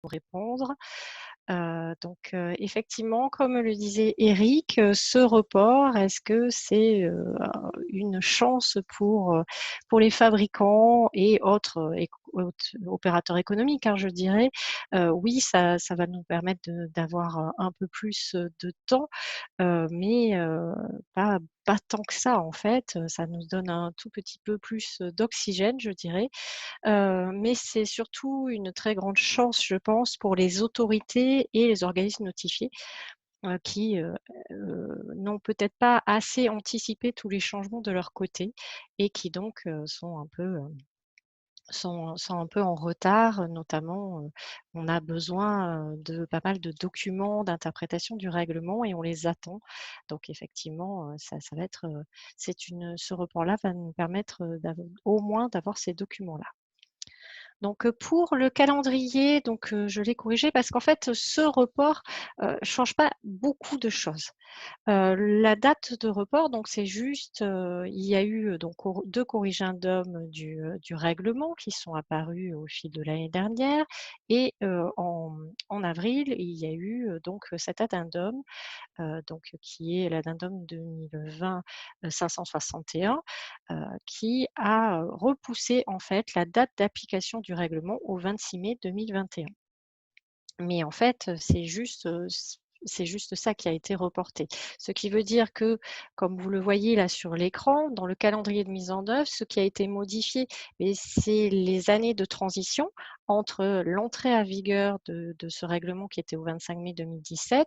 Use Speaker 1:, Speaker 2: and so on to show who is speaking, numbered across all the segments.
Speaker 1: répondre. Effectivement, comme le disait Éric, ce report, est-ce que c'est, une chance pour les fabricants et autres opérateurs économiques, hein, je dirais? Oui, ça va nous permettre d'avoir, un peu plus, de temps, mais pas tant que ça, en fait. Ça nous donne un tout petit peu plus, d'oxygène, je dirais. Mais c'est surtout une très grande chance, je pense, pour les autorités et les organismes notifiés, qui, n'ont peut-être pas assez anticipé tous les changements de leur côté et qui donc, sont un peu en retard, notamment, on a besoin, de pas mal de documents d'interprétation du règlement et on les attend. Donc effectivement, ça va être, ce report-là va nous permettre, au moins d'avoir ces documents-là. Donc, pour le calendrier, je l'ai corrigé parce qu'en fait, ce report, change pas beaucoup de choses. La date de report, donc c'est juste, il y a eu, 2 corrigendums du règlement qui sont apparus au fil de l'année dernière et en avril, il y a eu, cet addendum, qui est l'addendum 2020, 561, qui a, repoussé en fait la date d'application du règlement au 26 mai 2021. Mais en fait, c'est juste ça qui a été reporté. Ce qui veut dire que, comme vous le voyez là sur l'écran, dans le calendrier de mise en œuvre, ce qui a été modifié, mais c'est les années de transition entre l'entrée à vigueur de ce règlement qui était au 25 mai 2017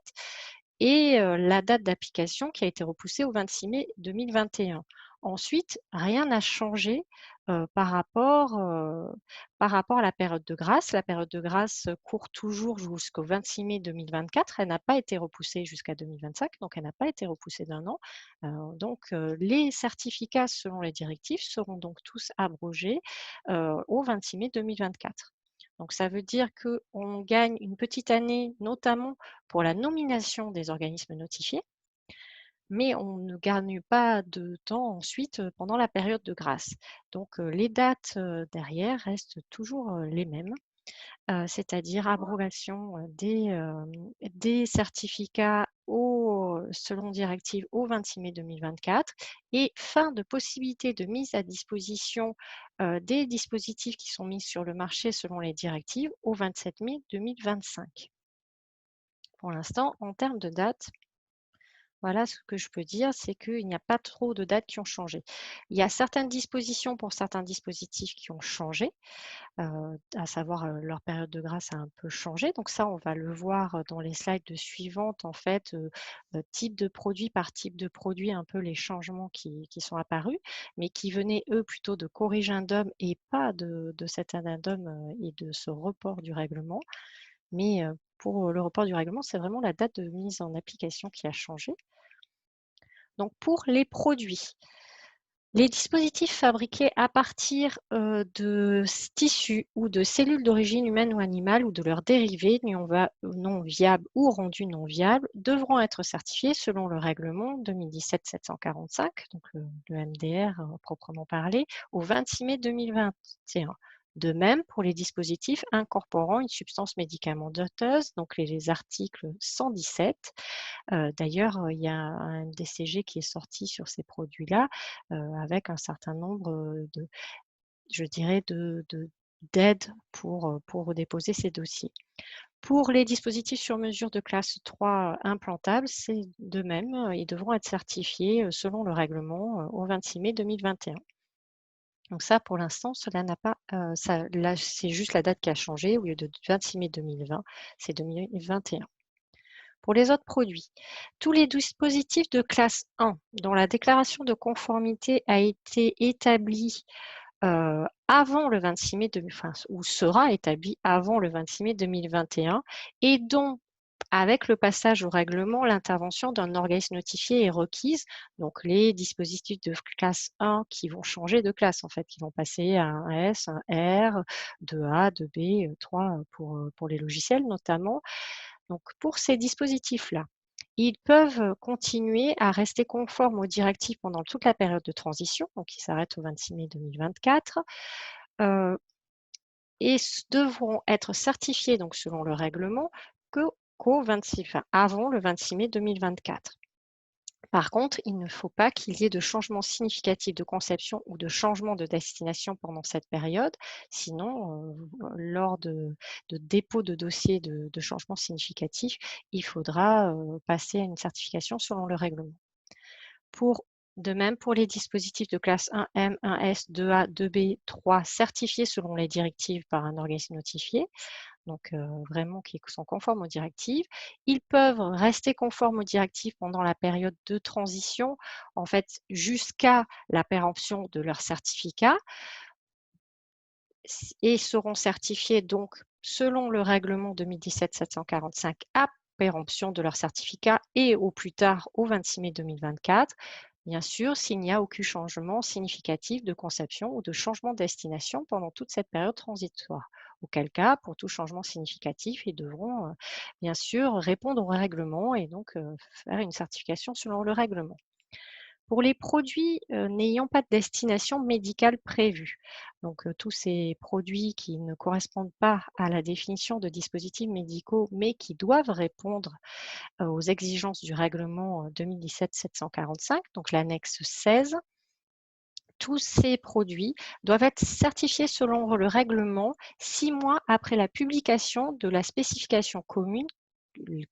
Speaker 1: et la date d'application qui a été repoussée au 26 mai 2021. Ensuite, rien n'a changé, heu, par rapport, heu, par rapport à la période de grâce. La période de grâce court toujours jusqu'au 26 mai 2024. Elle n'a pas été repoussée jusqu'à 2025, donc elle n'a pas été repoussée d'1 an. Les certificats selon les directives seront donc tous abrogés, au 26 mai 2024. Donc ça veut dire qu'on gagne une petite année, notamment pour la nomination des organismes notifiés, mais on ne gagne pas de temps ensuite, pendant la période de grâce. Donc, les dates, derrière restent toujours, les mêmes, c'est-à-dire abrogation, des certificats selon directive au 26 mai 2024 et fin de possibilité de mise à disposition, des dispositifs qui sont mis sur le marché selon les directives au 27 mai 2025. Pour l'instant, en termes de date, voilà ce que je peux dire, c'est qu'il n'y a pas trop de dates qui ont changé. Il y a certaines dispositions pour certains dispositifs qui ont changé, à savoir, leur période de grâce a un peu changé. Donc ça, on va le voir, dans les slides suivantes, en fait, type de produit par type de produit, un peu les changements qui sont apparus, mais qui venaient, eux, plutôt de corrigendum et pas de cet addendum, et de ce report du règlement. Mais, pour le report du règlement, c'est vraiment la date de mise en application qui a changé. Donc pour les produits, les dispositifs fabriqués à partir, de tissus ou de cellules d'origine humaine ou animale ou de leurs dérivés non viables ou rendus non viables devront être certifiés selon le règlement 2017-745, donc le MDR, proprement parlé, au 26 mai 2021. De même pour les dispositifs incorporant une substance médicamenteuse, donc les articles 117. D'ailleurs, il y a un DCG qui est sorti sur ces produits-là, avec un certain nombre, je dirais d'aides pour déposer ces dossiers. Pour les dispositifs sur mesure de classe 3 implantables, c'est de même, ils devront être certifiés, selon le règlement, au 26 mai 2021. Donc ça, pour l'instant, cela n'a pas, ça là, c'est juste la date qui a changé. Au lieu de 26 mai 2020, c'est 2021. Pour les autres produits, tous les dispositifs de classe 1 dont la déclaration de conformité a été établie, avant le 26 mai ou sera établie avant le 26 mai 2021 et dont, avec le passage au règlement, l'intervention d'un organisme notifié est requise. Donc les dispositifs de classe 1 qui vont changer de classe en fait, qui vont passer à un S, un R, 2A, 2B, 3 pour les logiciels notamment. Donc pour ces dispositifs-là, ils peuvent continuer à rester conformes aux directives pendant toute la période de transition, donc qui s'arrête au 26 mai 2024. et devront être certifiés donc selon le règlement qu'au 26, enfin, avant le 26 mai 2024. Par contre, il ne faut pas qu'il y ait de changement significatif de conception ou de changement de destination pendant cette période. Sinon, lors de dépôt de dossier de changement significatif, il faudra passer à une certification selon le règlement. De même, pour les dispositifs de classe 1M, 1S, 2A, 2B, 3 certifiés selon les directives par un organisme notifié, donc vraiment qui sont conformes aux directives. Ils peuvent rester conformes aux directives pendant la période de transition, en fait, jusqu'à la péremption de leur certificat et seront certifiés donc selon le règlement 2017-745 à péremption de leur certificat et au plus tard au 26 mai 2024. Bien sûr, s'il n'y a aucun changement significatif de conception ou de changement de destination pendant toute cette période transitoire. Auquel cas, pour tout changement significatif, ils devront bien sûr répondre au règlement et donc faire une certification selon le règlement. Pour les produits n'ayant pas de destination médicale prévue, donc tous ces produits qui ne correspondent pas à la définition de dispositifs médicaux, mais qui doivent répondre aux exigences du règlement 2017-745, donc l'annexe 16, tous ces produits doivent être certifiés selon le règlement 6 mois après la publication de la spécification commune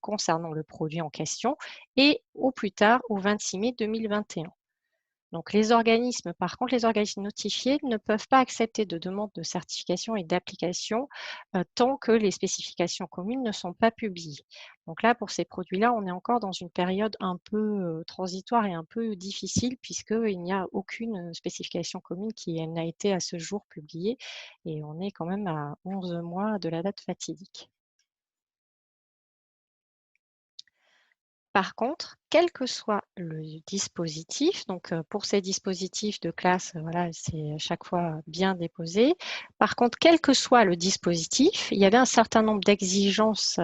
Speaker 1: concernant le produit en question et au plus tard au 26 mai 2021. Donc par contre, les organismes notifiés ne peuvent pas accepter de demandes de certification et d'application tant que les spécifications communes ne sont pas publiées. Donc là, pour ces produits-là, on est encore dans une période un peu transitoire et un peu difficile puisqu'il n'y a aucune spécification commune qui n'a été à ce jour publiée et on est quand même à 11 mois de la date fatidique. Par contre, quel que soit le dispositif, donc pour ces dispositifs de classe, voilà, c'est à chaque fois bien déposé. Par contre, quel que soit le dispositif, il y avait un certain nombre d'exigences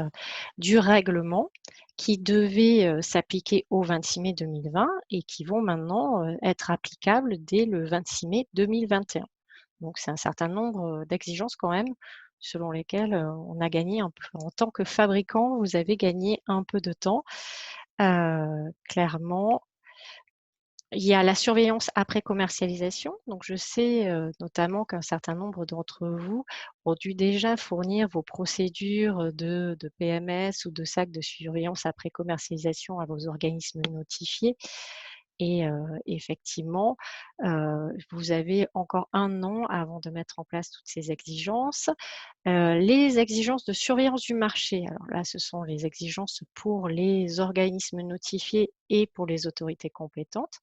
Speaker 1: du règlement qui devaient s'appliquer au 26 mai 2020 et qui vont maintenant être applicables dès le 26 mai 2021. Donc, c'est un certain nombre d'exigences quand même selon lesquelles on a gagné un peu. En tant que fabricant, vous avez gagné un peu de temps. Clairement, il y a la surveillance après commercialisation. Donc, je sais notamment qu'un certain nombre d'entre vous ont dû déjà fournir vos procédures de PMS ou de sacs de surveillance après commercialisation à vos organismes notifiés. Et effectivement, vous avez encore 1 an avant de mettre en place toutes ces exigences. Les exigences de surveillance du marché, alors là, ce sont les exigences pour les organismes notifiés et pour les autorités compétentes.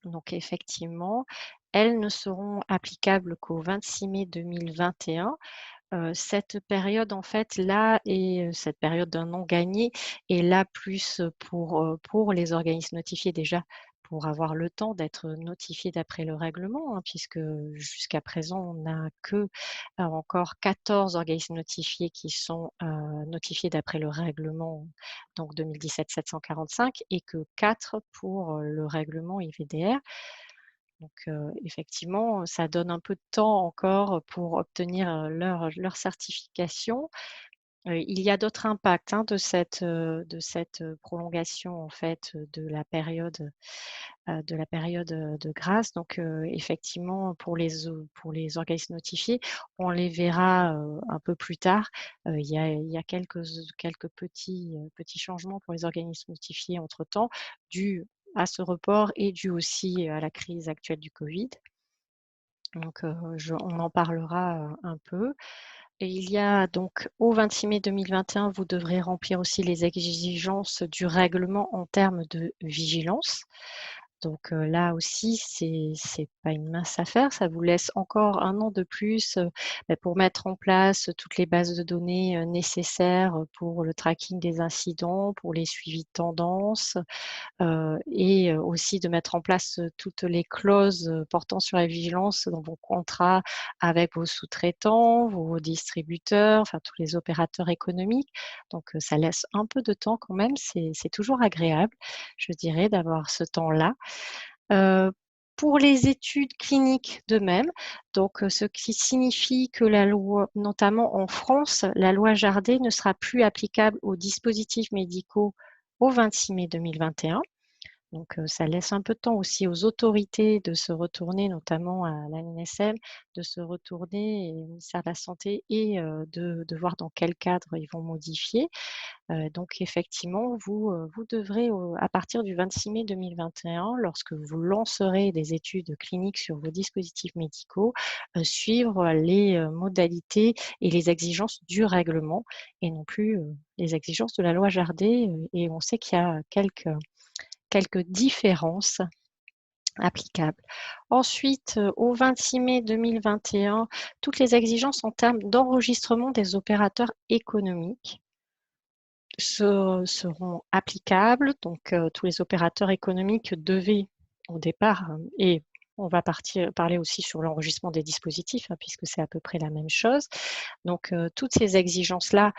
Speaker 1: Donc effectivement, elles ne seront applicables qu'au 26 mai 2021. Cette période en fait là et cette période d'1 an gagné est là plus pour les organismes notifiés déjà, pour avoir le temps d'être notifiés d'après le règlement, hein, puisque jusqu'à présent on n'a que encore 14 organismes notifiés qui sont notifiés d'après le règlement donc 2017-745 et que 4 pour le règlement IVDR. Donc effectivement, ça donne un peu de temps encore pour obtenir leur certification. Il y a d'autres impacts, hein, de cette prolongation en fait, de la période de grâce. Donc effectivement, pour les organismes notifiés, on les verra un peu plus tard. Il y a quelques petits changements pour les organismes notifiés entre-temps, dus à ce report et dû aussi à la crise actuelle du Covid. Donc, on en parlera un peu. Et il y a donc au 26 mai 2021, vous devrez remplir aussi les exigences du règlement en termes de vigilance. Donc là aussi, c'est pas une mince affaire. Ça vous laisse encore 1 an de plus pour mettre en place toutes les bases de données nécessaires pour le tracking des incidents, pour les suivis de tendance, et aussi de mettre en place toutes les clauses portant sur la vigilance dans vos contrats avec vos sous-traitants, vos distributeurs, enfin tous les opérateurs économiques. Donc ça laisse un peu de temps quand même, c'est toujours agréable, je dirais, d'avoir ce temps-là. Heu, Pour les études cliniques de même, donc ce qui signifie que la loi, notamment en France, la loi Jardé ne sera plus applicable aux dispositifs médicaux au 26 mai 2021. Donc, ça laisse un peu de temps aussi aux autorités de se retourner, notamment à l'ANSM, de se retourner et au ministère de la santé et de voir dans quel cadre ils vont modifier. Donc effectivement, vous devrez à partir du 26 mai 2021, lorsque vous lancerez des études cliniques sur vos dispositifs médicaux, suivre les modalités et les exigences du règlement et non plus les exigences de la loi Jardé. Et on sait qu'il y a quelques différences applicables. Ensuite, au 26 mai 2021, toutes les exigences en termes d'enregistrement des opérateurs économiques seront applicables. Donc, tous les opérateurs économiques devaient, au départ, et on va parler aussi sur l'enregistrement des dispositifs, puisque c'est à peu près la même chose. Donc, toutes ces exigences-là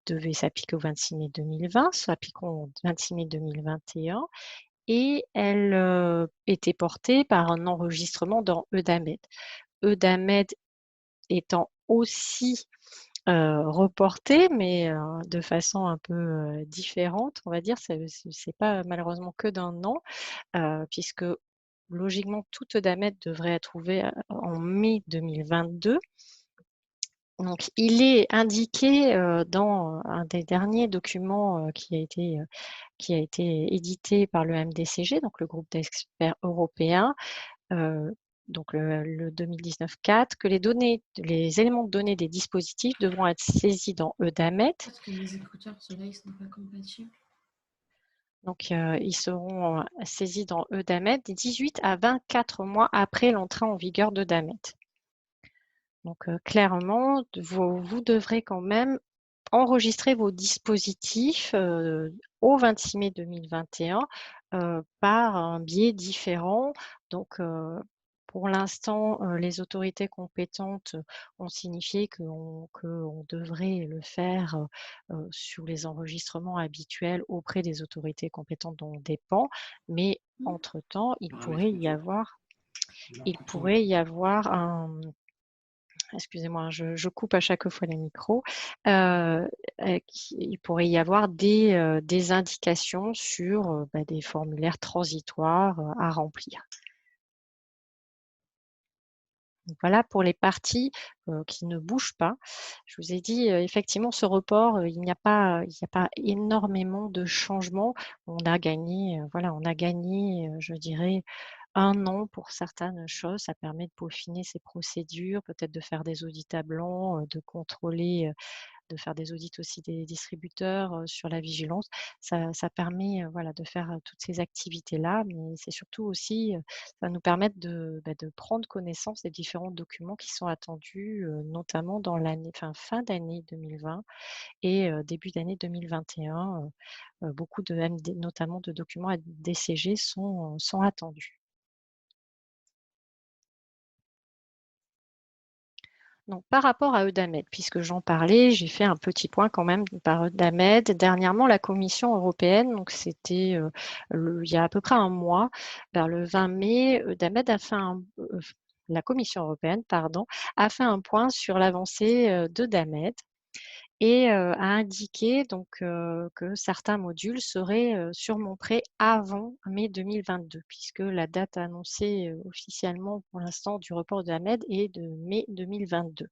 Speaker 1: devaient s'appliquer au 26 mai 2020, s'appliqueront au 26 mai 2021, et elles étaient portées par un enregistrement dans EUDAMED. EUDAMED étant aussi reporté, mais de façon un peu différente, on va dire. C'est pas malheureusement que d'un an, puisque logiquement toute EUDAMED devrait être ouvert en mai 2022. Donc il est indiqué dans un des derniers documents qui a été édité par le MDCG, donc le groupe d'experts européens, donc le 2019-4, que les éléments de données des dispositifs devront être saisis dans EUDAMED.
Speaker 2: Parce que mes écouteurs, ceux-là, ils sont pas compatibles.
Speaker 1: Donc, ils seront saisis dans EUDAMED 18 à 24 mois après l'entrée en vigueur d'EUDAMED. Donc, clairement, vous devrez quand même enregistrer vos dispositifs au 26 mai 2021 par un biais différent. Donc, pour l'instant, les autorités compétentes ont signifié qu'on devrait le faire sur les enregistrements habituels auprès des autorités compétentes dont on dépend. Mais entre-temps, il pourrait y avoir un, excusez-moi, je coupe à chaque fois les micros. Il pourrait y avoir des indications sur des formulaires transitoires à remplir. Donc voilà pour les parties qui ne bougent pas. Je vous ai dit, effectivement, ce report, il n'y a pas énormément de changements. On a gagné, je dirais, 1 an pour certaines choses. Ça permet de peaufiner ces procédures, peut-être de faire des audits à blanc, de contrôler, de faire des audits aussi des distributeurs sur la vigilance. Ça permet voilà, de faire toutes ces activités-là, mais c'est surtout aussi, ça va nous permettre de prendre connaissance des différents documents qui sont attendus, notamment dans fin d'année 2020 et début d'année 2021. Beaucoup de MD, notamment de documents DCG sont attendus. Donc, par rapport à EUDAMED, puisque j'en parlais, j'ai fait un petit point quand même par EUDAMED. Dernièrement, la Commission européenne, donc c'était il y a à peu près un mois, vers le 20 mai, EUDAMED la Commission européenne, pardon, a fait un point sur l'avancée d'EUDAMED et a indiqué donc que certains modules seraient sûrement prêts avant mai 2022, puisque la date annoncée officiellement pour l'instant du report de EUDAMED est de mai 2022.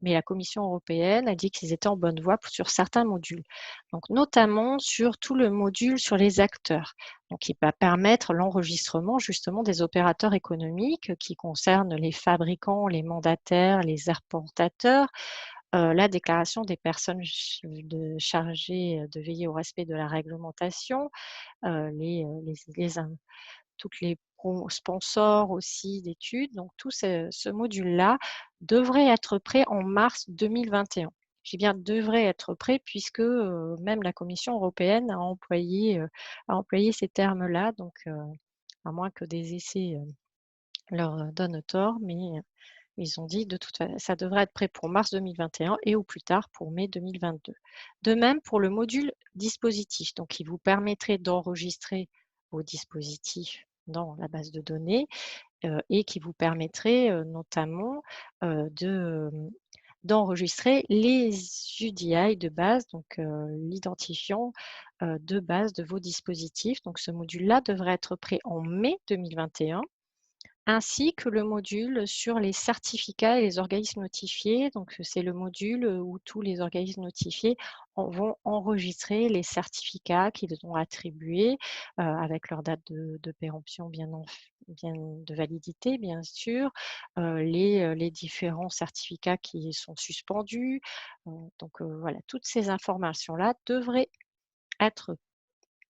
Speaker 1: Mais la Commission européenne a dit qu'ils étaient en bonne voie sur certains modules, donc notamment sur tout le module sur les acteurs, donc qui va permettre l'enregistrement justement des opérateurs économiques qui concernent les fabricants, les mandataires, les importateurs, la déclaration des personnes chargées de veiller au respect de la réglementation, toutes les sponsors aussi d'études. Donc tout ce module-là devrait être prêt en mars 2021. Je dis bien devrait être prêt puisque même la Commission européenne a employé ces termes-là, donc à moins que des essais leur donnent tort, mais ils ont dit de toute façon, ça devrait être prêt pour mars 2021 et au plus tard pour mai 2022. De même pour le module dispositif, donc qui vous permettrait d'enregistrer vos dispositifs dans la base de données et qui vous permettrait, notamment, d'enregistrer les UDI de base, donc l'identifiant, de base de vos dispositifs. Donc ce module-là devrait être prêt en mai 2021, ainsi que le module sur les certificats et les organismes notifiés. Donc c'est le module, où tous les organismes notifiés vont enregistrer les certificats qu'ils ont attribués, avec leur date de péremption bien de validité bien sûr, les différents certificats qui sont suspendus. Donc voilà, toutes ces informations-là devraient être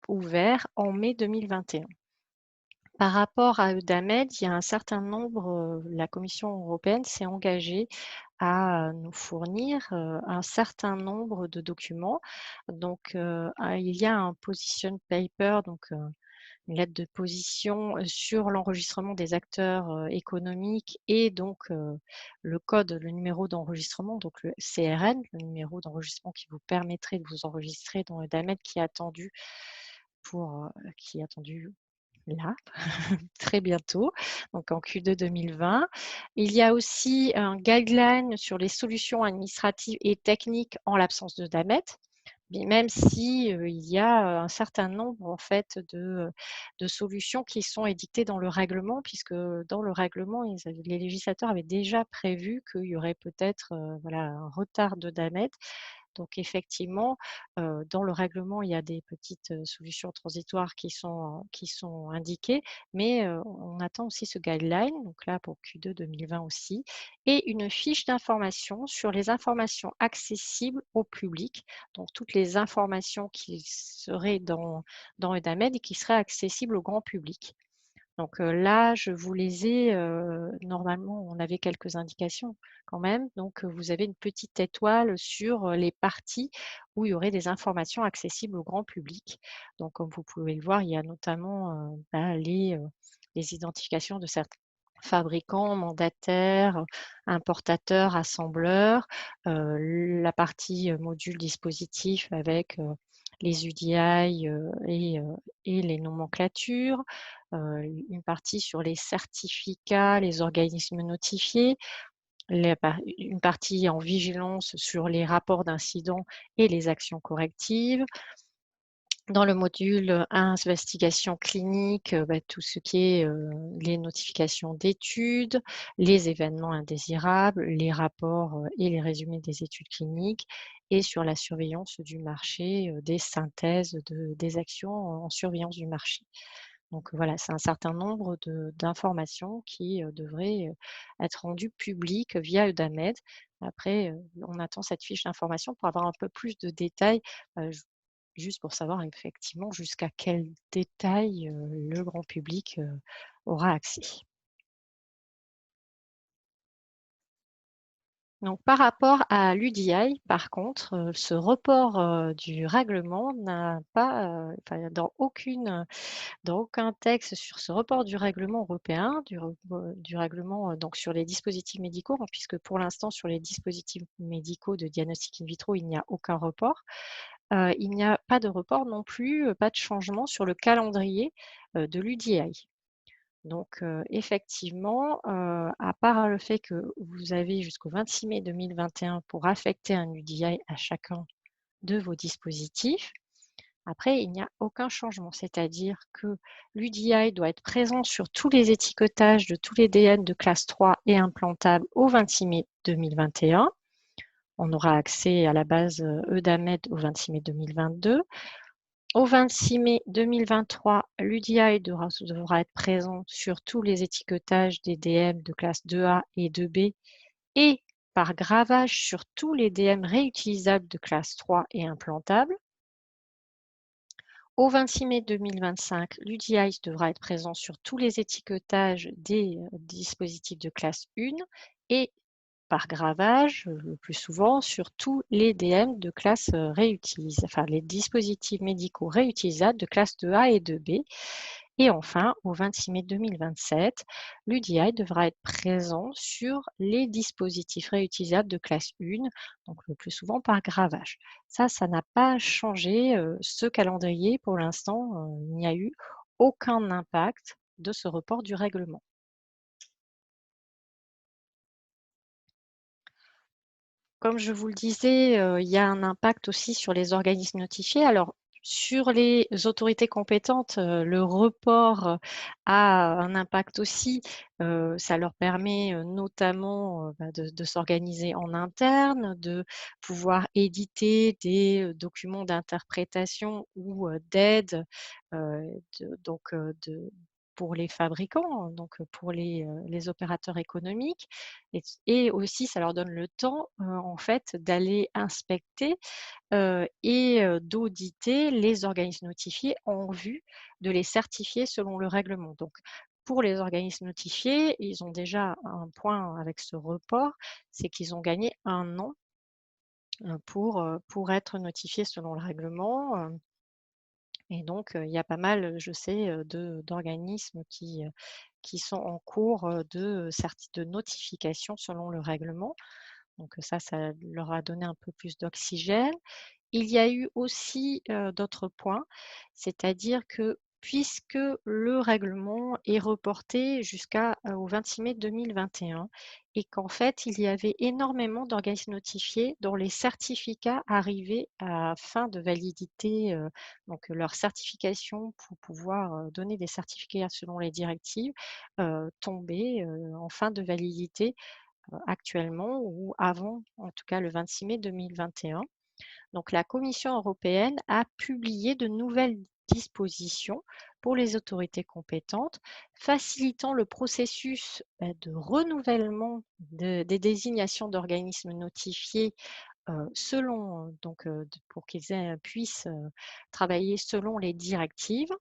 Speaker 1: ouvertes en mai 2021. Par rapport à Eudamed, il y a un certain nombre, la Commission européenne s'est engagée à nous fournir, un certain nombre de documents. Donc, il y a un position paper, donc, une lettre de position, sur l'enregistrement des acteurs, économiques et donc, le code, le numéro d'enregistrement, donc le CRN, le numéro d'enregistrement qui vous permettrait de vous enregistrer dans Eudamed qui est attendu là, très bientôt, donc en Q2 2020. Il y a aussi un guideline sur les solutions administratives et techniques en l'absence de DAMET, mais même si, il y a, un certain nombre en fait de solutions qui sont édictées dans le règlement, puisque dans le règlement, les législateurs avaient déjà prévu qu'il y aurait peut-être, voilà, un retard de DAMET. Donc effectivement, dans le règlement, il y a des petites, solutions transitoires qui sont indiquées, mais on attend aussi ce guideline, donc là pour Q2 2020 aussi, et une fiche d'information sur les informations accessibles au public, donc toutes les informations qui seraient dans EDAMED et qui seraient accessibles au grand public. Donc là, je vous les ai, normalement, on avait quelques indications quand même. Donc vous avez une petite étoile sur, les parties où il y aurait des informations accessibles au grand public. Donc comme vous pouvez le voir, il y a notamment, les identifications de certains fabricants, mandataires, importateurs, assembleurs, la partie, module dispositif avec, les UDI, et les nomenclatures, une partie sur les certificats, les organismes notifiés, une partie en vigilance sur les rapports d'incidents et les actions correctives. Dans le module investigation clinique, tout ce qui est les notifications d'études, les événements indésirables, les rapports et les résumés des études cliniques, et sur la surveillance du marché, des synthèses des actions en surveillance du marché. Donc voilà, c'est un certain nombre d'informations qui devraient être rendues publiques via Eudamed. Après, on attend cette fiche d'information pour avoir un peu plus de détails, juste pour savoir effectivement jusqu'à quel détail, le grand public, aura accès. Donc par rapport à l'UDI, par contre, ce report, du règlement n'a pas, enfin dans aucun texte sur ce report du règlement européen, du règlement, donc sur les dispositifs médicaux, hein, puisque pour l'instant sur les dispositifs médicaux de diagnostic in vitro, il n'y a aucun report. Il n'y a pas de report non plus, pas de changement sur le calendrier, de l'UDI. Donc effectivement, à part le fait que vous avez jusqu'au 26 mai 2021 pour affecter un UDI à chacun de vos dispositifs, après il n'y a aucun changement. C'est-à-dire que l'UDI doit être présent sur tous les étiquetages de tous les DN de classe 3 et implantables au 26 mai 2021. On aura accès à la base, EUDAMED au 26 mai 2022. Au 26 mai 2023, l'UDI devra être présent sur tous les étiquetages des DM de classe 2A et 2B et par gravage sur tous les DM réutilisables de classe 3 et implantables. Au 26 mai 2025, l'UDI devra être présent sur tous les étiquetages des dispositifs de classe 1 et par gravage, le plus souvent, sur tous les DM de classe enfin les dispositifs médicaux réutilisables de classe 2A et 2B. Et enfin, au 26 mai 2027, l'UDI devra être présent sur les dispositifs réutilisables de classe 1, donc le plus souvent par gravage. Ça n'a pas changé. Ce calendrier, pour l'instant, il n'y a eu aucun impact de ce report du règlement. Comme je vous le disais, il y a un impact aussi sur les organismes notifiés. Alors, sur les autorités compétentes, le report, a un impact aussi. Ça leur permet, notamment, de s'organiser en interne, de pouvoir éditer des, documents d'interprétation ou, d'aide, pour les fabricants, hein, donc pour les opérateurs économiques. Et aussi, ça leur donne le temps, en fait, d'aller inspecter, d'auditer les organismes notifiés en vue de les certifier selon le règlement. Donc, pour les organismes notifiés, ils ont déjà un point avec ce report, c'est qu'ils ont gagné 1 an, pour être notifiés selon le règlement, et donc il y a pas mal, je sais, d'organismes qui sont en cours, de notification selon le règlement. Donc ça leur a donné un peu plus d'oxygène. Il y a eu aussi, d'autres points, c'est-à-dire que puisque le règlement est reporté au 26 mai 2021 et qu'en fait, il y avait énormément d'organismes notifiés dont les certificats arrivaient à fin de validité, donc leur certification pour pouvoir, donner des certificats selon les directives, tombaient, en fin de validité, actuellement ou avant, en tout cas le 26 mai 2021. Donc la Commission européenne a publié de nouvelles dispositions pour les autorités compétentes, facilitant le processus de renouvellement des désignations d'organismes notifiés, pour qu'ils puissent travailler selon les directives.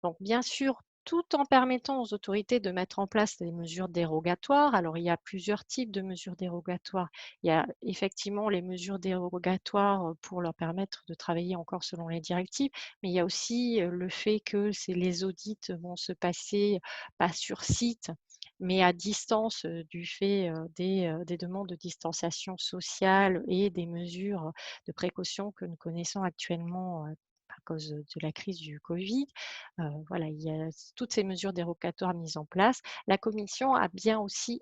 Speaker 1: Donc bien sûr, tout en permettant aux autorités de mettre en place des mesures dérogatoires. Alors il y a plusieurs types de mesures dérogatoires. Il y a effectivement les mesures dérogatoires pour leur permettre de travailler encore selon les directives, mais il y a aussi le fait que les audits vont se passer pas sur site, mais à distance, du fait des demandes de distanciation sociale et des mesures de précaution que nous connaissons actuellement à cause de la crise du Covid. Voilà, il y a toutes ces mesures dérogatoires mises en place. La commission a bien aussi,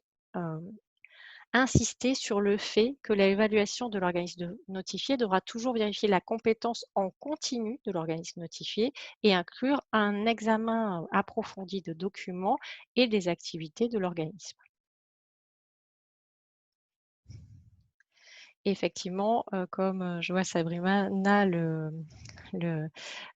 Speaker 1: insisté sur le fait que l'évaluation de l'organisme notifié devra toujours vérifier la compétence en continu de l'organisme notifié et inclure un examen, approfondi de documents et des activités de l'organisme. Effectivement, comme, je vois Sabrina le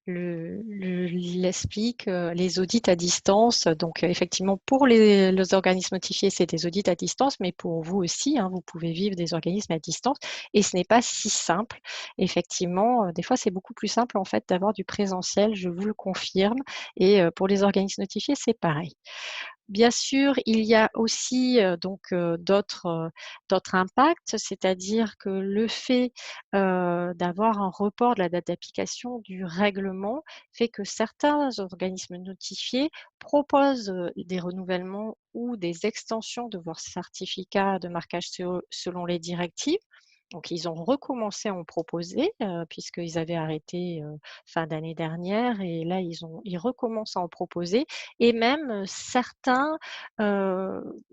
Speaker 1: l'explique, les audits à distance. Donc, effectivement, pour les organismes notifiés, c'est des audits à distance, mais pour vous aussi, hein, vous pouvez vivre des organismes à distance et ce n'est pas si simple. Effectivement, des fois, c'est beaucoup plus simple, en fait, d'avoir du présentiel, je vous le confirme, et pour les organismes notifiés, c'est pareil. Bien sûr, il y a aussi, d'autres impacts, c'est-à-dire que le fait, d'avoir un report de la date d'application du règlement fait que certains organismes notifiés proposent, des renouvellements ou des extensions de leurs certificats de marquage selon les directives. Donc ils ont recommencé à en proposer, puisqu'ils avaient arrêté, fin d'année dernière, et là ils recommencent à en proposer, et même, certains, heu,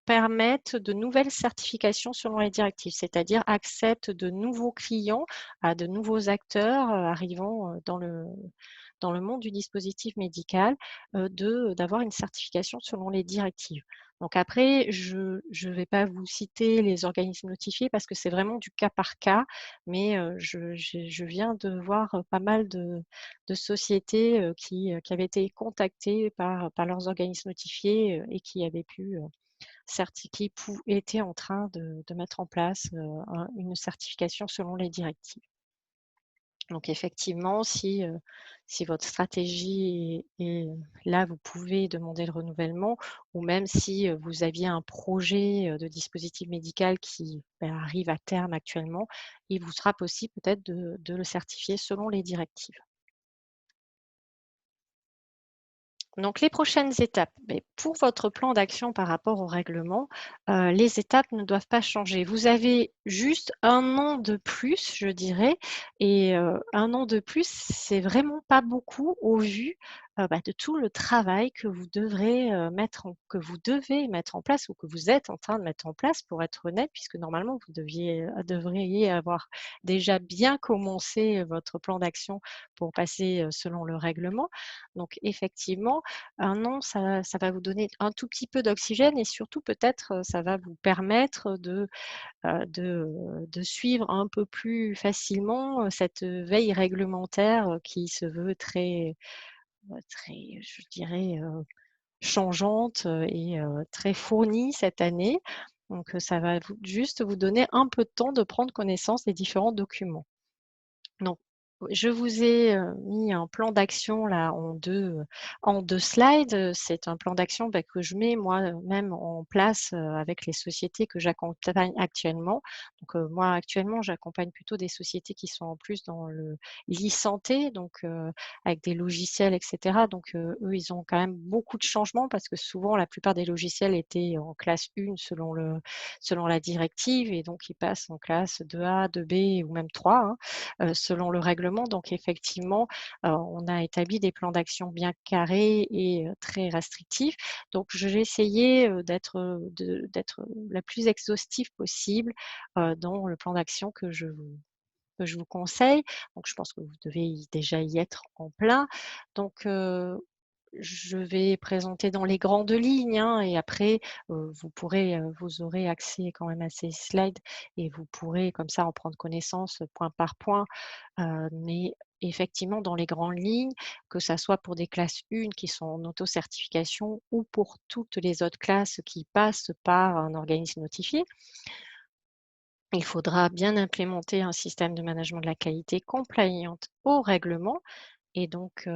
Speaker 1: permettent de nouvelles certifications selon les directives, c'est-à-dire acceptent de nouveaux clients, de nouveaux acteurs, arrivant, dans le monde du dispositif médical, d'avoir une certification selon les directives. Donc après, je vais pas vous citer les organismes notifiés parce que c'est vraiment du cas par cas, mais je viens de voir pas mal de sociétés, qui avaient été contactées par leurs organismes notifiés, et qui avaient pu, étaient en train de mettre en place, une certification selon les directives. Donc effectivement, si votre stratégie est là, vous pouvez demander le renouvellement, ou même si, vous aviez un projet, de dispositif médical qui, arrive à terme actuellement, il vous sera possible peut-être de le certifier selon les directives. Donc les prochaines étapes, beh, pour votre plan d'action par rapport au règlement, les étapes ne doivent pas changer. Vous avez juste 1 an de plus, je dirais, et 1 an de plus, c'est vraiment pas beaucoup au vu, de tout le travail que vous devrez, que vous devez mettre en place ou que vous êtes en train de mettre en place pour être honnête, puisque normalement devriez avoir déjà bien commencé, votre plan d'action pour passer, selon le règlement. Donc effectivement, 1 an, ça va vous donner un tout petit peu d'oxygène et surtout peut-être, ça va vous permettre de suivre un peu plus facilement, cette veille réglementaire, qui se veut très, je dirais, changeante, et très fournie cette année. Donc, ça va juste vous donner un peu de temps de prendre connaissance des différents documents. Donc, je vous ai, mis un plan d'action là en 2 slides. C'est un plan d'action, que je mets moi-même en place, avec les sociétés que j'accompagne actuellement. Donc, moi actuellement, j'accompagne plutôt des sociétés qui sont en plus dans le l'e-santé, donc, avec des logiciels et cetera. Donc, eux, ils ont quand même beaucoup de changements parce que souvent la plupart des logiciels étaient en classe 1 selon la directive et donc ils passent en classe 2A, 2B ou même 3, hein, selon le règlement. Donc effectivement, on a établi des plans d'action bien carrés et très restrictifs. Donc j'ai essayé, d'être la plus exhaustive possible, dans le plan d'action que je vous conseille. Donc je pense que vous devez déjà y être en plein. Donc, je vais présenter dans les grandes lignes, hein, et après, vous aurez accès quand même à ces slides et vous pourrez comme ça en prendre connaissance, point par point. Mais effectivement, dans les grandes lignes, que ça soit pour des classes 1 qui sont en auto-certification ou pour toutes les autres classes qui passent par un organisme notifié, il faudra bien implémenter un système de management de la qualité compliant au règlement et donc,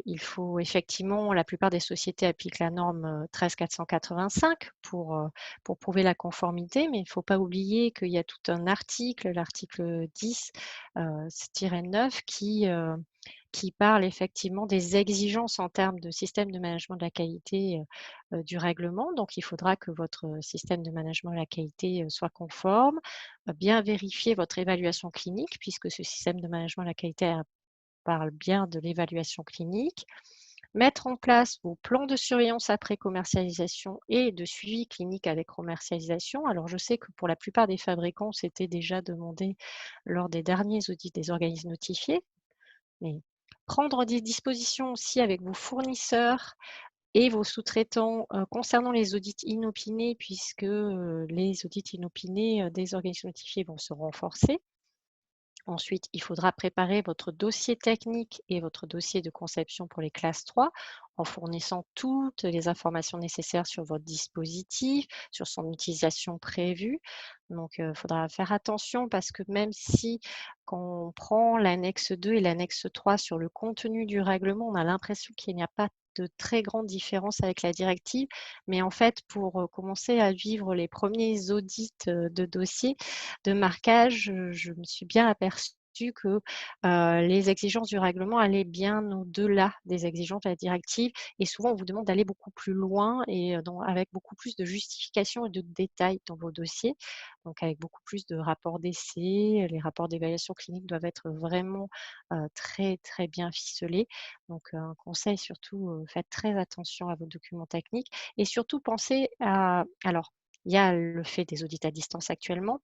Speaker 1: il faut effectivement la plupart des sociétés appliquent la norme, 13485 pour prouver la conformité, mais il ne faut pas oublier qu'il y a tout un article, l'article 10, tiret 9 qui parle effectivement des exigences en termes de système de management de la qualité, du règlement. Donc il faudra que votre système de management de la qualité, soit conforme, bien vérifier votre évaluation clinique puisque ce système de management de la qualité parle bien de l'évaluation clinique. Mettre en place vos plans de surveillance après commercialisation et de suivi clinique avec commercialisation. Alors, je sais que pour la plupart des fabricants, c'était déjà demandé lors des derniers audits des organismes notifiés, mais prendre des dispositions aussi avec vos fournisseurs et vos sous-traitants concernant les audits inopinés, puisque les audits inopinés des organismes notifiés vont se renforcer. Ensuite, il faudra préparer votre dossier technique et votre dossier de conception pour les classes 3 en fournissant toutes les informations nécessaires sur votre dispositif, sur son utilisation prévue. Donc, il faudra faire attention parce que même si quand on prend l'annexe 2 et l'annexe 3 sur le contenu du règlement, on a l'impression qu'il n'y a pas de très grande différence avec la directive. Mais en fait, pour commencer à vivre les premiers audits de dossier, de marquage, je me suis bien aperçue que, les exigences du règlement allaient bien au-delà des exigences de la directive et souvent on vous demande d'aller beaucoup plus loin et avec beaucoup plus de justifications et de détails dans vos dossiers. Donc avec beaucoup plus de rapports d'essai, les rapports d'évaluation clinique doivent être vraiment, très, très bien ficelés. Donc un conseil surtout, faites très attention à vos documents techniques et surtout pensez à alors, il y a le fait des audits à distance actuellement,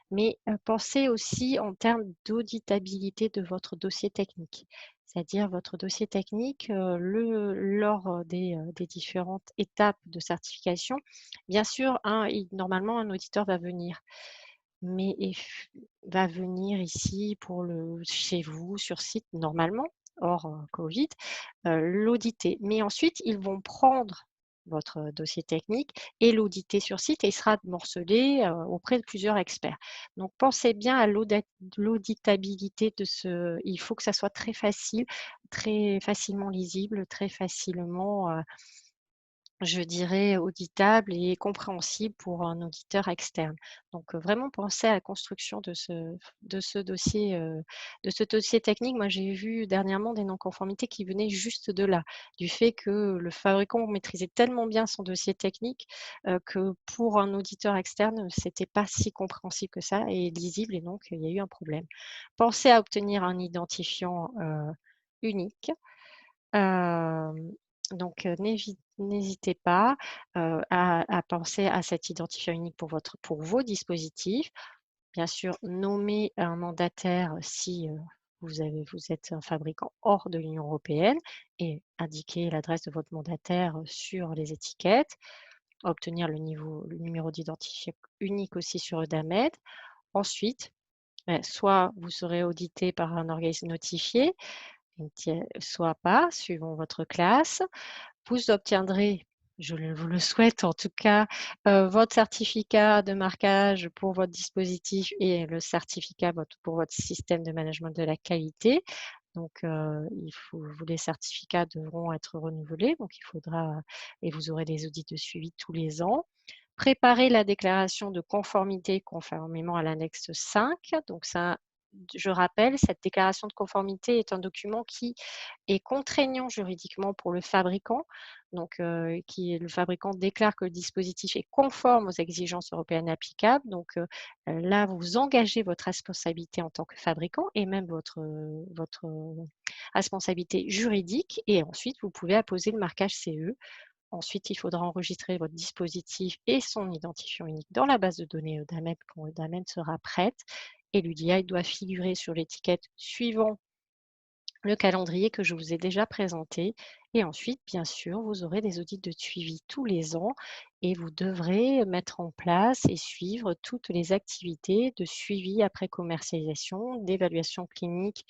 Speaker 1: mais pensez aussi en termes d'auditabilité de votre dossier technique. C'est-à-dire votre dossier technique, lors, des différentes étapes de certification. Bien sûr, normalement, un auditeur va venir, mais va venir ici chez vous sur site normalement, hors, covid, l'auditer. Mais ensuite, ils vont prendre votre dossier technique et l'auditer sur site et il sera morcelé, auprès de plusieurs experts. Donc pensez bien à l'auditabilité de il faut que ça soit très facile, très facilement lisible, très facilement, je dirais auditable et compréhensible pour un auditeur externe. Donc, vraiment penser à la construction de ce dossier technique. Moi, j'ai vu dernièrement des non-conformités qui venaient juste de là, du fait que le fabricant maîtrisait tellement bien son dossier technique, que pour un auditeur externe, c'était pas si compréhensible que ça et lisible et donc il y a eu un problème. Pensez à obtenir un identifiant, unique Donc n'hésitez pas, à penser à cet identifiant unique pour vos dispositifs. Bien sûr, nommez un mandataire si, vous êtes un fabricant hors de l'Union européenne et indiquez l'adresse de votre mandataire, sur les étiquettes. Obtenir le numéro d'identifiant unique aussi sur Eudamed. Ensuite, soit vous serez audité par un organisme notifié, soit pas, suivant votre classe. Vous obtiendrez, vous le souhaite en tout cas, votre certificat de marquage pour votre dispositif et le certificat pour votre système de management de la qualité. Donc, les certificats devront être renouvelés, donc il faudra et vous aurez des audits de suivi tous les ans. Préparer la déclaration de conformité conformément à l'annexe 5. Donc ça, je rappelle, cette déclaration de conformité est un document qui est contraignant juridiquement pour le fabricant. Donc, le fabricant déclare que le dispositif est conforme aux exigences européennes applicables. Donc, là, vous engagez votre responsabilité en tant que fabricant et même votre responsabilité juridique. Et ensuite, vous pouvez apposer le marquage CE. Ensuite, il faudra enregistrer votre dispositif et son identifiant unique dans la base de données Eudamed quand Eudamed sera prête. Et l'UDI doit figurer sur l'étiquette suivant le calendrier que je vous ai déjà présenté. Et ensuite, bien sûr, vous aurez des audits de suivi tous les ans et vous devrez mettre en place et suivre toutes les activités de suivi après commercialisation, d'évaluation clinique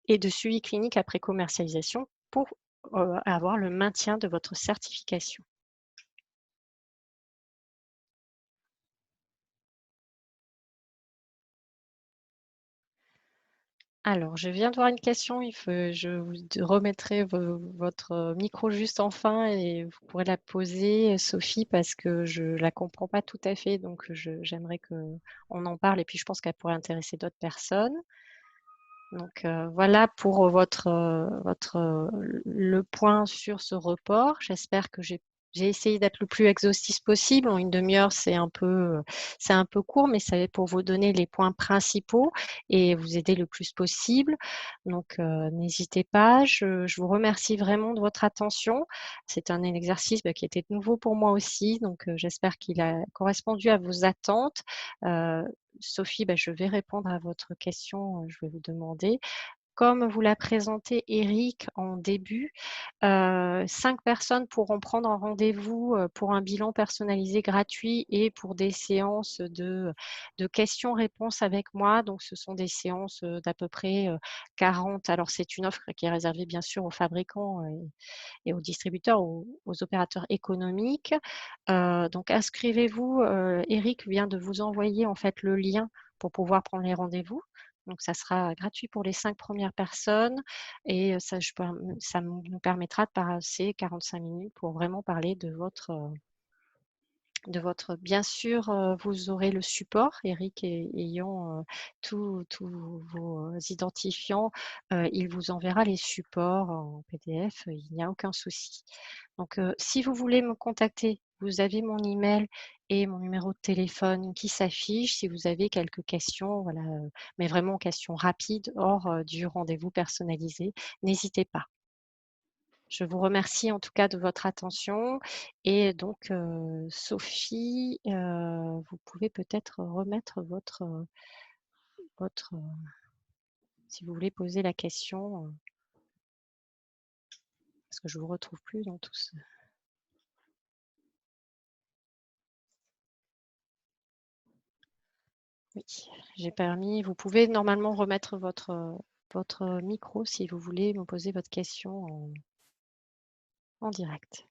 Speaker 1: et de suivi clinique après commercialisation pour avoir le maintien de votre certification. Alors, je viens de voir une question, je vous remettrai votre micro juste en fin et vous pourrez la poser, Sophie, parce que je ne la comprends pas tout à fait, donc j'aimerais qu'on en parle et puis je pense qu'elle pourrait intéresser d'autres personnes. Donc voilà pour le point sur ce report. J'espère que j'ai essayé d'être le plus exhaustif possible. En une demi-heure, c'est un peu court, mais c'est pour vous donner les points principaux et vous aider le plus possible. Donc n'hésitez pas. Je vous remercie vraiment de votre attention. C'est un exercice qui était nouveau pour moi aussi, donc j'espère qu'il a correspondu à vos attentes. Sophie, je vais répondre à votre question, je vais vous demander. Comme vous l'a présenté Eric en début, 5 personnes pourront prendre un rendez-vous pour un bilan personnalisé gratuit et pour des séances de questions-réponses avec moi. Donc, ce sont des séances d'à peu près 40. Alors, c'est une offre qui est réservée bien sûr aux fabricants et aux distributeurs, aux opérateurs économiques. Donc, inscrivez-vous. Eric vient de vous envoyer en fait le lien pour pouvoir prendre les rendez-vous. Donc, ça sera gratuit pour les 5 premières personnes et ça nous permettra de passer 45 minutes pour vraiment parler de votre bien sûr, vous aurez le support, Eric ayant tous vos identifiants, il vous enverra les supports en PDF, il n'y a aucun souci. Donc, si vous voulez me contacter, vous avez mon email et mon numéro de téléphone qui s'affiche. Si vous avez quelques questions, voilà, mais vraiment questions rapides hors du rendez-vous personnalisé, n'hésitez pas. Je vous remercie en tout cas de votre attention et donc Sophie, vous pouvez peut-être remettre si vous voulez poser la question, parce que je ne vous retrouve plus dans tout ce oui, j'ai permis. Vous pouvez normalement remettre votre micro si vous voulez me poser votre question en direct.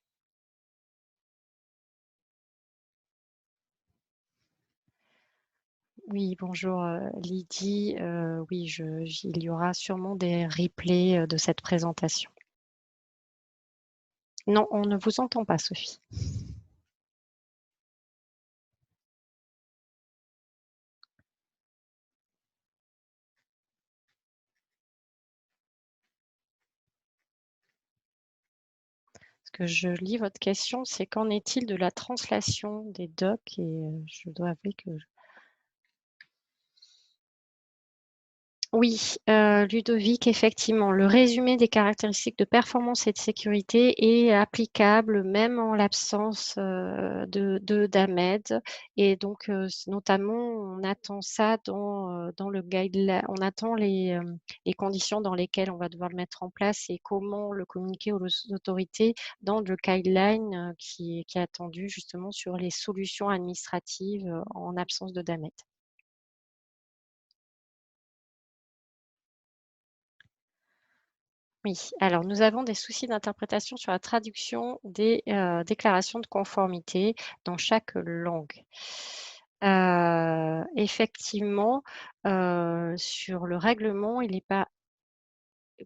Speaker 1: Oui, bonjour, Lydie. Oui, il y aura sûrement des replays, de cette présentation. Non, on ne vous entend pas, Sophie. Ce que je lis votre question, c'est qu'en est-il de la translation des docs et je dois avouer que Oui, Ludovic, effectivement, le résumé des caractéristiques de performance et de sécurité est applicable même en l'absence d'AMED. Et donc, notamment, on attend ça dans le guideline, on attend les conditions dans lesquelles on va devoir le mettre en place et comment le communiquer aux autorités dans le guideline qui est attendu justement sur les solutions administratives en absence de DAMED. Oui, alors nous avons des soucis d'interprétation sur la traduction des déclarations de conformité dans chaque langue. Effectivement, sur le règlement, il n'est pas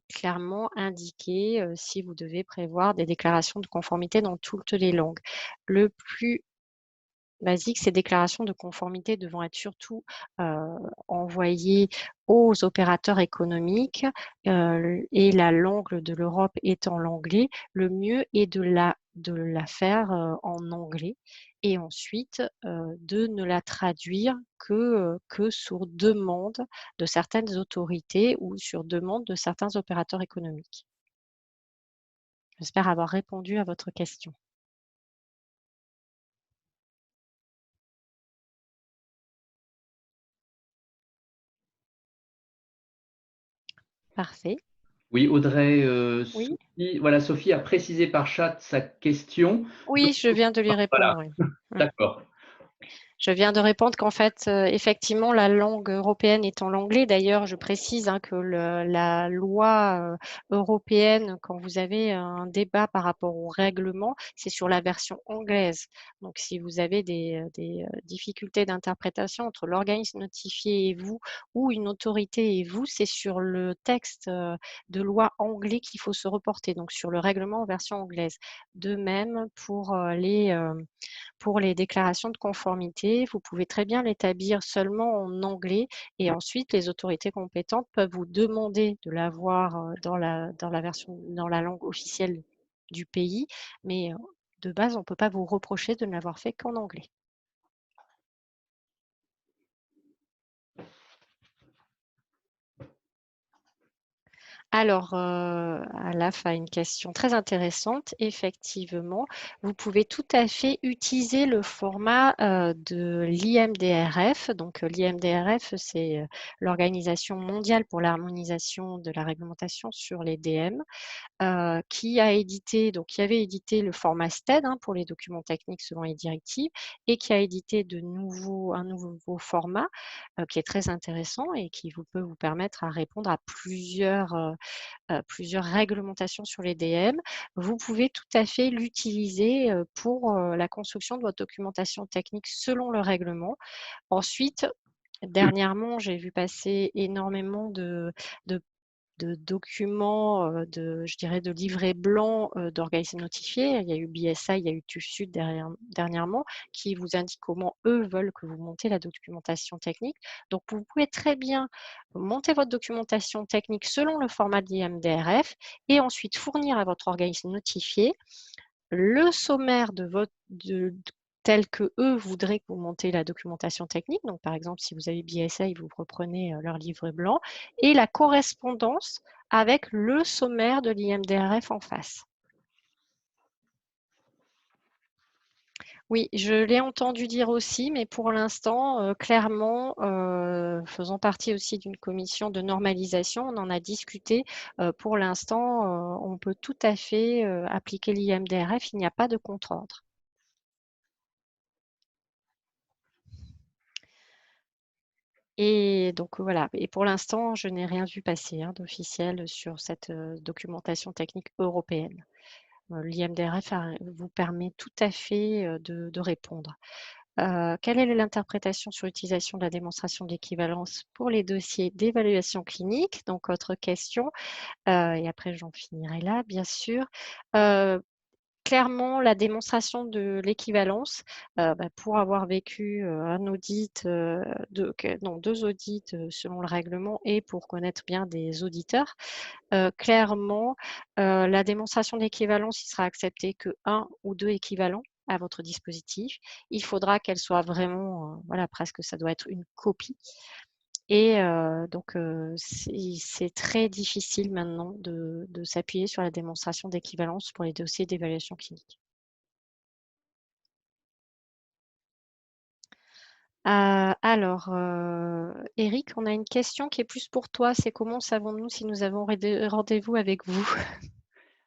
Speaker 1: clairement indiqué si vous devez prévoir des déclarations de conformité dans toutes les langues. Le plus basique, ces déclarations de conformité devant être surtout envoyées aux opérateurs économiques et la langue de l'Europe étant l'anglais, le mieux est de la faire en anglais et ensuite de ne la traduire que sur demande de certaines autorités ou sur demande de certains opérateurs économiques. J'espère avoir répondu à votre question. Parfait.
Speaker 3: Oui, Audrey,
Speaker 1: Oui.
Speaker 3: Sophie, voilà, Sophie a précisé par chat sa question.
Speaker 1: Oui, je viens de lui
Speaker 3: Voilà,
Speaker 1: répondre, oui.
Speaker 3: d'accord.
Speaker 1: Je viens de répondre qu'en fait, effectivement, la langue européenne étant l'anglais, d'ailleurs, je précise que la loi européenne, quand vous avez un débat par rapport au règlement, c'est sur la version anglaise. Donc, si vous avez des difficultés d'interprétation entre l'organisme notifié et vous ou une autorité et vous, c'est sur le texte de loi anglais qu'il faut se reporter, donc sur le règlement en version anglaise. De même, pour les déclarations de conformité, vous pouvez très bien l'établir seulement en anglais et ensuite les autorités compétentes peuvent vous demander de l'avoir dans la langue officielle du pays, mais de base, on ne peut pas vous reprocher de ne l'avoir fait qu'en anglais. Alors, Alaf a une question très intéressante. Effectivement, vous pouvez tout à fait utiliser le format de l'IMDRF. Donc, l'IMDRF, c'est l'Organisation mondiale pour l'harmonisation de la réglementation sur les DM, qui avait édité le format STED pour les documents techniques selon les directives et qui a édité un nouveau format qui est très intéressant et qui peut vous permettre à répondre à plusieurs réglementations sur les DM. Vous pouvez tout à fait l'utiliser pour la construction de votre documentation technique selon le règlement. Ensuite, dernièrement, j'ai vu passer énormément de documents, je dirais de livrets blancs d'organismes notifiés. Il y a eu BSI, il y a eu TÜV-SÜD dernièrement, qui vous indiquent comment eux veulent que vous montez la documentation technique. Donc, vous pouvez très bien monter votre documentation technique selon le format de l'IMDRF et ensuite fournir à votre organisme notifié le sommaire tel que eux voudraient que vous montez la documentation technique. Donc, par exemple, si vous avez BSI, vous reprenez leur livret blanc et la correspondance avec le sommaire de l'IMDRF en face. Oui, je l'ai entendu dire aussi, mais pour l'instant, clairement, faisant partie aussi d'une commission de normalisation, on en a discuté. Pour l'instant, on peut tout à fait appliquer l'IMDRF, il n'y a pas de contre-ordre. Et donc voilà, et pour l'instant, je n'ai rien vu passer d'officiel sur cette documentation technique européenne. L'IMDRF vous permet tout à fait de répondre. Quelle est l'interprétation sur l'utilisation de la démonstration d'équivalence pour les dossiers d'évaluation clinique? Donc, autre question, et après j'en finirai là, bien sûr. Clairement, la démonstration de l'équivalence, pour avoir vécu un audit, deux audits selon le règlement et pour connaître bien des auditeurs, clairement, la démonstration d'équivalence, il sera accepté que 1 ou 2 équivalents à votre dispositif. Il faudra qu'elle soit vraiment, voilà, presque ça doit être une copie. Et donc c'est très difficile maintenant de s'appuyer sur la démonstration d'équivalence pour les dossiers d'évaluation clinique. Alors, Eric, on a une question qui est plus pour toi. C'est comment savons-nous si nous avons rendez-vous avec vous?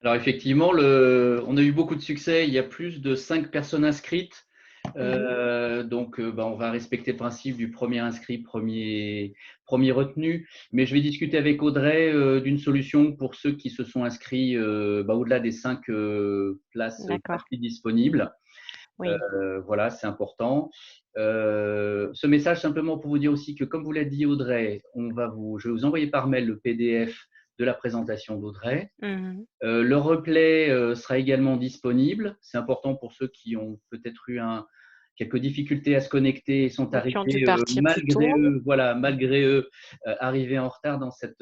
Speaker 3: Alors effectivement, on a eu beaucoup de succès. Il y a plus de 5 personnes inscrites. Donc, on va respecter le principe du premier inscrit, premier retenu. Mais je vais discuter avec Audrey d'une solution pour ceux qui se sont inscrits au-delà des 5 places
Speaker 1: D'accord,
Speaker 3: gratuites disponibles.
Speaker 1: oui,
Speaker 3: Voilà, c'est important. Ce message, simplement pour vous dire aussi que, comme vous l'a dit Audrey, je vais vous envoyer par mail le PDF de la présentation d'Audrey.
Speaker 1: mmh
Speaker 3: Le replay sera également disponible. C'est important pour ceux qui ont peut-être eu quelques difficultés à se connecter et sont
Speaker 1: ou qui ont dû
Speaker 3: arrivés
Speaker 1: partir plus
Speaker 3: malgré
Speaker 1: tôt.
Speaker 3: eux, voilà, malgré eux, arrivés en retard dans cette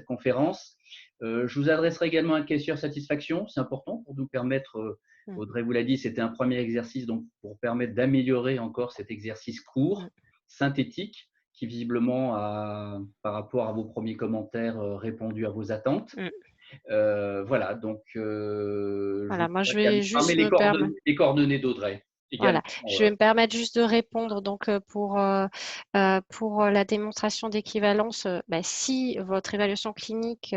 Speaker 3: conférence. Je vous adresserai également un questionnaire satisfaction. C'est important pour nous permettre,
Speaker 1: Mmh,
Speaker 3: Audrey vous l'a dit, c'était un premier exercice, donc pour permettre d'améliorer encore cet exercice court,
Speaker 1: mmh.
Speaker 3: synthétique, qui visiblement par rapport à vos premiers commentaires, répondu à vos attentes.
Speaker 1: Mmh.
Speaker 3: Voilà, donc je
Speaker 1: Voilà,
Speaker 3: vous
Speaker 1: moi je
Speaker 3: laisse
Speaker 1: vais
Speaker 3: informer
Speaker 1: juste me permettre.
Speaker 3: les coordonnées d'Audrey également.
Speaker 1: Voilà, je vais me permettre juste de répondre donc pour la démonstration d'équivalence, si votre évaluation clinique,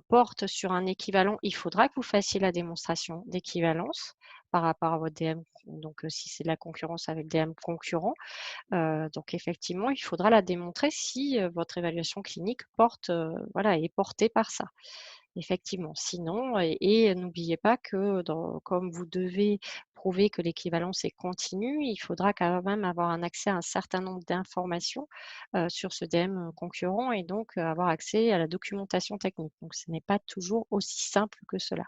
Speaker 1: porte sur un équivalent, il faudra que vous fassiez la démonstration d'équivalence par rapport à votre DM, donc si c'est de la concurrence avec DM concurrents. Donc effectivement, il faudra la démontrer si, votre évaluation clinique porte, voilà, est portée par ça. Effectivement, sinon et n'oubliez pas que comme vous devez prouver que l'équivalence est continue, il faudra quand même avoir un accès à un certain nombre d'informations, sur ce DM concurrent et donc avoir accès à la documentation technique. Donc ce n'est pas toujours aussi simple que cela.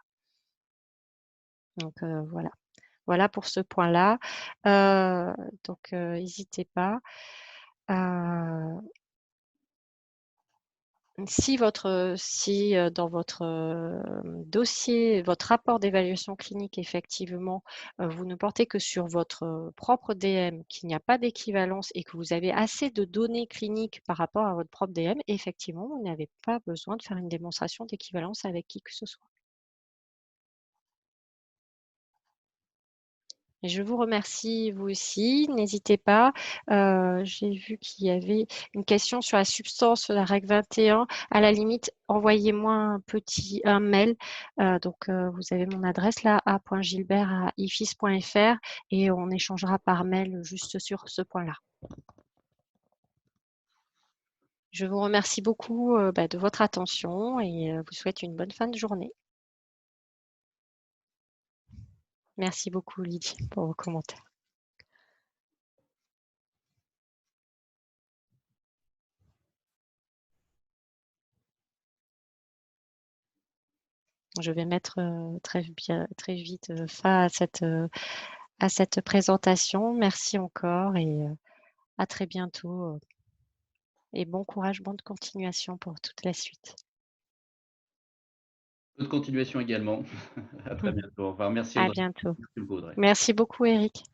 Speaker 1: Donc voilà. Voilà pour ce point-là. Donc hésitez pas. Heu si dans votre, dossier, votre rapport d'évaluation clinique effectivement, vous ne portez que sur votre, propre DM, qu'il n'y a pas d'équivalence et que vous avez assez de données cliniques par rapport à votre propre DM, effectivement, vous n'avez pas besoin de faire une démonstration d'équivalence avec qui que ce soit. Et je vous remercie, vous aussi. N'hésitez pas. J'ai vu qu'il y avait une question sur la substance, la règle 21. À la limite, envoyez-moi un mail. Donc, vous avez mon adresse là, a.gilbert@ifis.fr et on échangera par mail juste sur ce point-là. Je vous remercie beaucoup, de votre attention et vous souhaite une bonne fin de journée. Merci beaucoup Lydie pour vos commentaires. Je vais mettre, très vite, fin à cette présentation. Merci encore et à très bientôt, et bon courage, bonne continuation pour toute la suite.
Speaker 3: Bonne continuation également. À très bientôt. Au revoir. Merci
Speaker 1: À
Speaker 3: Audrey.
Speaker 1: bientôt.
Speaker 3: Merci beaucoup Audrey.
Speaker 1: Merci beaucoup Eric.